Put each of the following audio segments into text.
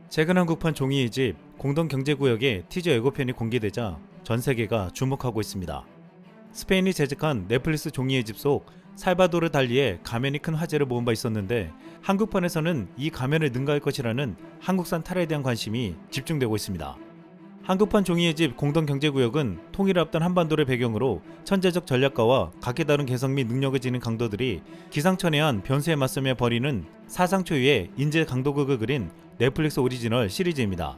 최근 한국판 종이의 집 공동경제구역의 티저 예고편이 공개되자 전 세계가 주목하고 있습니다. 스페인이 제작한 넷플릭스 종이의 집 속 살바도르 달리의 가면이 큰 화제를 모은 바 있었는데, 한국판에서는 이 가면을 능가할 것이라는 한국산 탈에 대한 관심이 집중되고 있습니다. 한국판 종이의 집 공동경제구역은 통일을 앞둔 한반도를 배경으로 천재적 전략가와 각기 다른 개성 및 능력을 지닌 강도들이 기상천외한 변수에 맞서며 벌이는 사상 초유의 인재 강도극을 그린 넷플릭스 오리지널 시리즈입니다.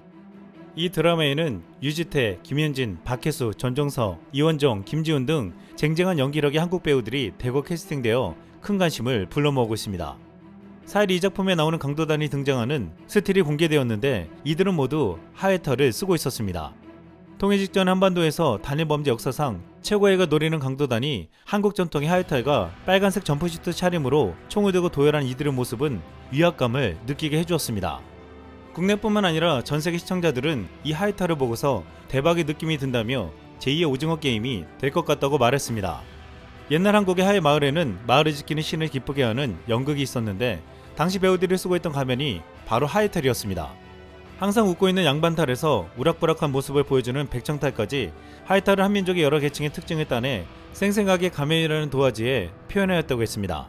이 드라마에는 유지태, 김현진, 박혜수, 전종서, 이원정, 김지훈 등 쟁쟁한 연기력의 한국 배우들이 대거 캐스팅되어 큰 관심을 불러모으고 있습니다. 4일 이 작품에 나오는 강도단이 등장하는 스틸이 공개되었는데, 이들은 모두 하회탈을 쓰고 있었습니다. 통일 직전 한반도에서 단일범죄 역사상 최고액을 노리는 강도단이 한국 전통의 하회탈과 빨간색 점프슈트 차림으로 총을 들고 도열한 이들의 모습은 위압감을 느끼게 해주었습니다. 국내뿐만 아니라 전세계 시청자들은 이 하회탈을 보고서 대박의 느낌이 든다며 제2의 오징어 게임이 될 것 같다고 말했습니다. 옛날 한국의 하회 마을에는 마을을 지키는 신을 기쁘게 하는 연극이 있었는데, 당시 배우들이 쓰고 있던 가면이 바로 하회탈이었습니다. 항상 웃고 있는 양반탈에서 우락부락한 모습을 보여주는 백청탈까지 하회탈은 한민족의 여러 계층의 특징을 따내 생생하게 가면이라는 도화지에 표현하였다고 했습니다.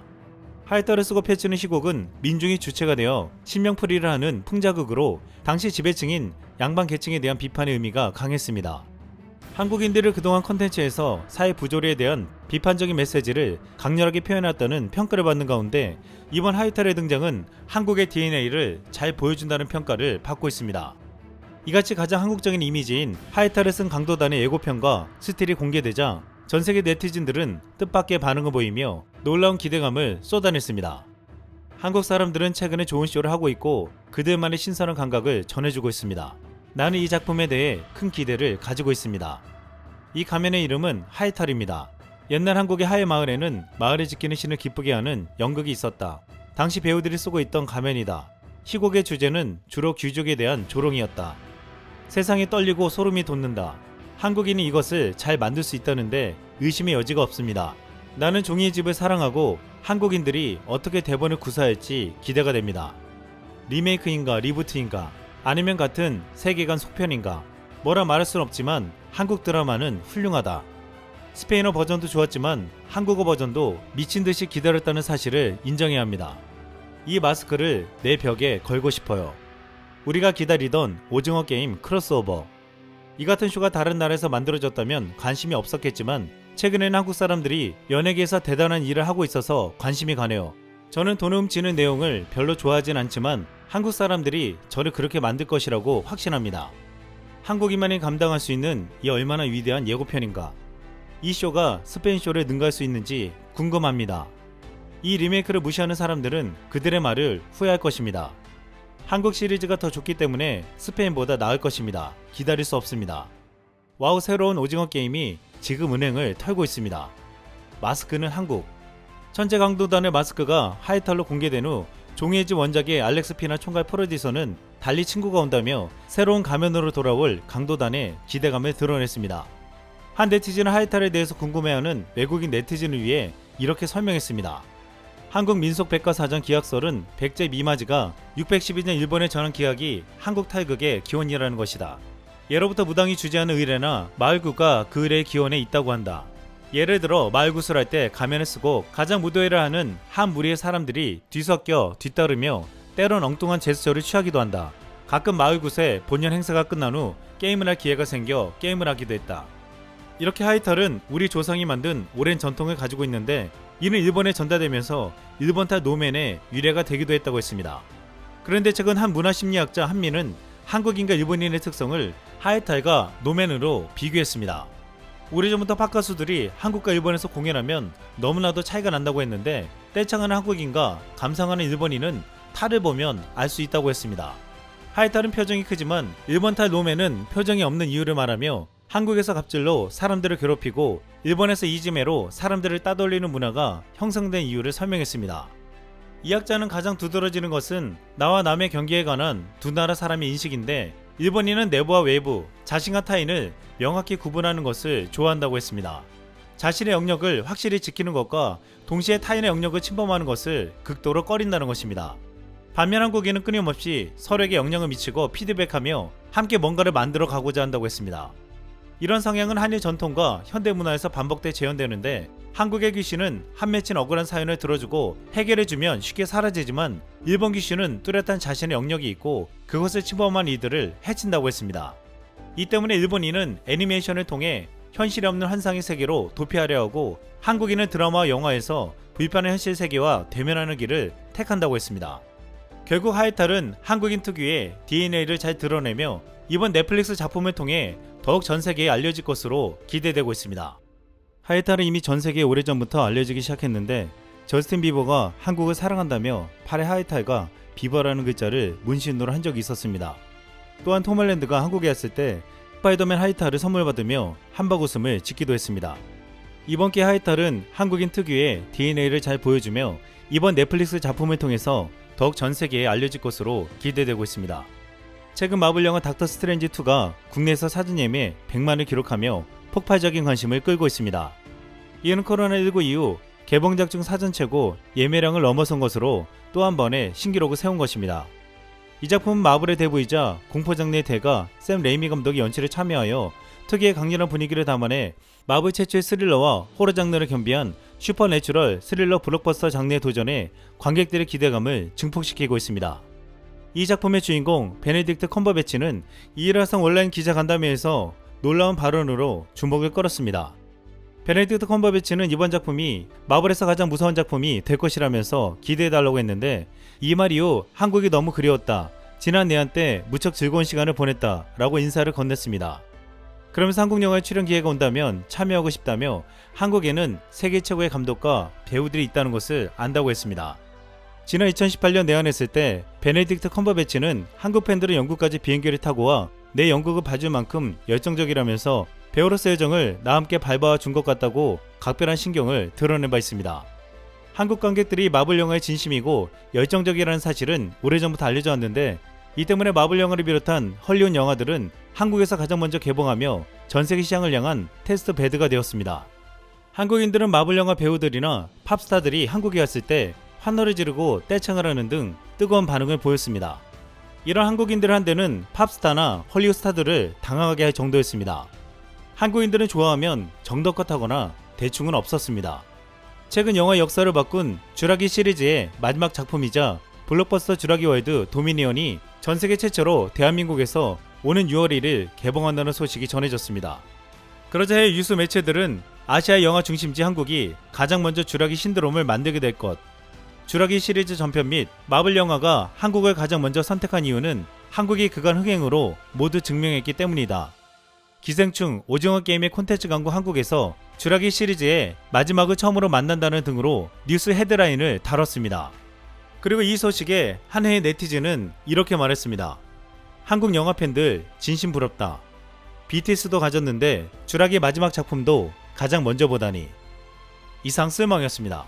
하회탈을 쓰고 펼치는 희곡은 민중이 주체가 되어 신명풀이를 하는 풍자극으로 당시 지배층인 양반 계층에 대한 비판의 의미가 강했습니다. 한국인들을 그동안 컨텐츠에서 사회 부조리에 대한 비판적인 메시지를 강렬하게 표현했다는 평가를 받는 가운데, 이번 하회탈의 등장은 한국의 DNA를 잘 보여준다는 평가를 받고 있습니다. 이같이 가장 한국적인 이미지인 하회탈을 쓴 강도단의 예고편과 스틸이 공개되자 전세계 네티즌들은 뜻밖의 반응을 보이며 놀라운 기대감을 쏟아냈습니다. 한국 사람들은 최근에 좋은 쇼를 하고 있고 그들만의 신선한 감각을 전해주고 있습니다. 나는 이 작품에 대해 큰 기대를 가지고 있습니다. 이 가면의 이름은 하회탈입니다. 옛날 한국의 하회 마을에는 마을을 지키는 신을 기쁘게 하는 연극이 있었다. 당시 배우들이 쓰고 있던 가면이다. 희곡의 주제는 주로 귀족에 대한 조롱이었다. 세상이 떨리고 소름이 돋는다. 한국인이 이것을 잘 만들 수 있다는데 의심의 여지가 없습니다. 나는 종이의 집을 사랑하고 한국인들이 어떻게 대본을 구사할지 기대가 됩니다. 리메이크인가 리부트인가, 아니면 같은 세계관 속편인가, 뭐라 말할 순 없지만 한국 드라마는 훌륭하다. 스페인어 버전도 좋았지만 한국어 버전도 미친듯이 기다렸다는 사실을 인정해야 합니다. 이 마스크를 내 벽에 걸고 싶어요. 우리가 기다리던 오징어 게임 크로스오버. 이 같은 쇼가 다른 나라에서 만들어졌다면 관심이 없었겠지만, 최근에는 한국 사람들이 연예계에서 대단한 일을 하고 있어서 관심이 가네요. 저는 돈 훔치는 내용을 별로 좋아하진 않지만 한국 사람들이 저를 그렇게 만들 것이라고 확신합니다. 한국인만이 감당할 수 있는 이 얼마나 위대한 예고편인가. 이 쇼가 스페인 쇼를 능가할 수 있는지 궁금합니다. 이 리메이크를 무시하는 사람들은 그들의 말을 후회할 것입니다. 한국 시리즈가 더 좋기 때문에 스페인보다 나을 것입니다. 기다릴 수 없습니다. 와우, 새로운 오징어 게임이 지금 은행을 털고 있습니다. 마스크는 한국. 천재 강도단의 마스크가 하회탈로 공개된 후 종이의 집 원작의 알렉스 피나 총괄 프로듀서는 달리 친구가 온다며 새로운 가면으로 돌아올 강도단의 기대감을 드러냈습니다. 한 네티즌은 하회탈에 대해서 궁금해하는 외국인 네티즌을 위해 이렇게 설명했습니다. 한국 민속백과사전 기약설은 백제 미마지가 612년 일본에 전한 기약이 한국 탈극의 기원이라는 것이다. 예로부터 무당이 주재하는 의례나 마을구가 그 의례의 기원에 있다고 한다. 예를 들어 마을구슬 할 때 가면을 쓰고 가장 무도회를 하는 한 무리의 사람들이 뒤섞여 뒤따르며 때론 엉뚱한 제스처를 취하기도 한다. 가끔 마을굿에 본연 행사가 끝난 후 게임을 할 기회가 생겨 게임을 하기도 했다. 이렇게 하회탈은 우리 조상이 만든 오랜 전통을 가지고 있는데, 이는 일본에 전달되면서 일본탈 노맨의 유래가 되기도 했다고 했습니다. 그런데 최근 한 문화심리학자 한민은 한국인과 일본인의 특성을 하회탈과 노맨으로 비교했습니다. 오래전부터 팟가수들이 한국과 일본에서 공연하면 너무나도 차이가 난다고 했는데, 떼창하는 한국인과 감상하는 일본인은 탈을 보면 알 수 있다고 했습니다. 하회탈은 표정이 크지만 일본탈 노맨은 표정이 없는 이유를 말하며, 한국에서 갑질로 사람들을 괴롭히고 일본에서 이지매로 사람들을 따돌리는 문화가 형성된 이유를 설명했습니다. 이 학자는 가장 두드러지는 것은 나와 남의 경계에 관한 두 나라 사람의 인식인데, 일본인은 내부와 외부, 자신과 타인을 명확히 구분하는 것을 좋아한다고 했습니다. 자신의 영역을 확실히 지키는 것과 동시에 타인의 영역을 침범하는 것을 극도로 꺼린다는 것입니다. 반면 한국인은 끊임없이 서로에게 영향을 미치고 피드백하며 함께 뭔가를 만들어 가고자 한다고 했습니다. 이런 성향은 한일 전통과 현대 문화에서 반복돼 재현되는데, 한국의 귀신은 한 맺힌 억울한 사연을 들어주고 해결해주면 쉽게 사라지지만, 일본 귀신은 뚜렷한 자신의 영역이 있고 그것을 침범한 이들을 해친다고 했습니다. 이 때문에 일본인은 애니메이션을 통해 현실에 없는 환상의 세계로 도피하려 하고, 한국인은 드라마와 영화에서 불편한 현실 세계와 대면하는 길을 택한다고 했습니다. 결국 하이탈은 한국인 특유의 DNA를 잘 드러내며 이번 넷플릭스 작품을 통해 더욱 전 세계에 알려질 것으로 기대되고 있습니다. 하이탈은 이미 전 세계에 오래전부터 알려지기 시작했는데, 저스틴 비버가 한국을 사랑한다며 팔에 하이탈과 비버라는 글자를 문신으로 한 적이 있었습니다. 또한 톰 홀랜드가 한국에 왔을 때 스파이더맨 하이탈을 선물 받으며 한박 웃음을 짓기도 했습니다. 이번 기회 하이탈은 한국인 특유의 DNA를 잘 보여주며 이번 넷플릭스 작품을 통해서 더욱 전 세계에 알려질 것으로 기대되고 있습니다. 최근 마블 영화 닥터 스트레인지 2가 국내에서 사전 예매 100만을 기록하며 폭발적인 관심을 끌고 있습니다. 이는 코로나19 이후 개봉작 중 사전 최고 예매량을 넘어선 것으로 또 한 번의 신기록을 세운 것입니다. 이 작품은 마블의 대부이자 공포 장르의 대가 샘 레이미 감독이 연출에 참여하여 특유의 강렬한 분위기를 담아내 마블 최초의 스릴러와 호러 장르를 겸비한 슈퍼내추럴 스릴러 블록버스터 장르에 도전해 관객들의 기대감을 증폭시키고 있습니다. 이 작품의 주인공 베네딕트 컴버배치는 이일화성 온라인 기자 간담회에서 놀라운 발언으로 주목을 끌었습니다. 베네딕트 컴버배치는 이번 작품이 마블에서 가장 무서운 작품이 될 것이라면서 기대해달라고 했는데, 이 말 이후 한국이 너무 그리웠다, 지난 내한 때 무척 즐거운 시간을 보냈다 라고 인사를 건넸습니다. 그러면서 한국 영화에 출연 기회가 온다면 참여하고 싶다며 한국에는 세계 최고의 감독과 배우들이 있다는 것을 안다고 했습니다. 지난 2018년 내한했을 때 베네딕트 컴버배치는 한국 팬들은 영국까지 비행기를 타고 와 내 연극을 봐줄 만큼 열정적이라면서 배우로서의 정을 나와 함께 밟아와 준 것 같다고 각별한 신경을 드러낸 바 있습니다. 한국 관객들이 마블 영화에 진심이고 열정적이라는 사실은 오래전부터 알려져 왔는데, 이 때문에 마블 영화를 비롯한 헐리우드 영화들은 한국에서 가장 먼저 개봉하며 전세계 시장을 향한 테스트 베드가 되었습니다. 한국인들은 마블 영화 배우들이나 팝스타들이 한국에 왔을 때 환호를 지르고 떼창을 하는 등 뜨거운 반응을 보였습니다. 이런 한국인들 한대는 팝스타나 헐리우드 스타들을 당황하게 할 정도였습니다. 한국인들은 좋아하면 정덕껏 하거나 대충은 없었습니다. 최근 영화 역사를 바꾼 쥬라기 시리즈의 마지막 작품이자 블록버스터 쥬라기 월드 도미니언이 전세계 최초로 대한민국에서 오는 6월 1일 개봉한다는 소식이 전해졌습니다. 그러자 해외 유수 매체들은 아시아 영화 중심지 한국이 가장 먼저 쥬라기 신드롬을 만들게 될 것, 쥬라기 시리즈 전편 및 마블 영화가 한국을 가장 먼저 선택한 이유는 한국이 그간 흥행으로 모두 증명했기 때문이다. 기생충, 오징어 게임의 콘텐츠 강국 한국에서 쥬라기 시리즈의 마지막을 처음으로 만난다는 등으로 뉴스 헤드라인을 다뤘습니다. 그리고 이 소식에 한 해의 네티즌은 이렇게 말했습니다. 한국 영화 팬들 진심 부럽다. BTS도 가졌는데 쥬라기 마지막 작품도 가장 먼저 보다니. 이상 쓸망이었습니다.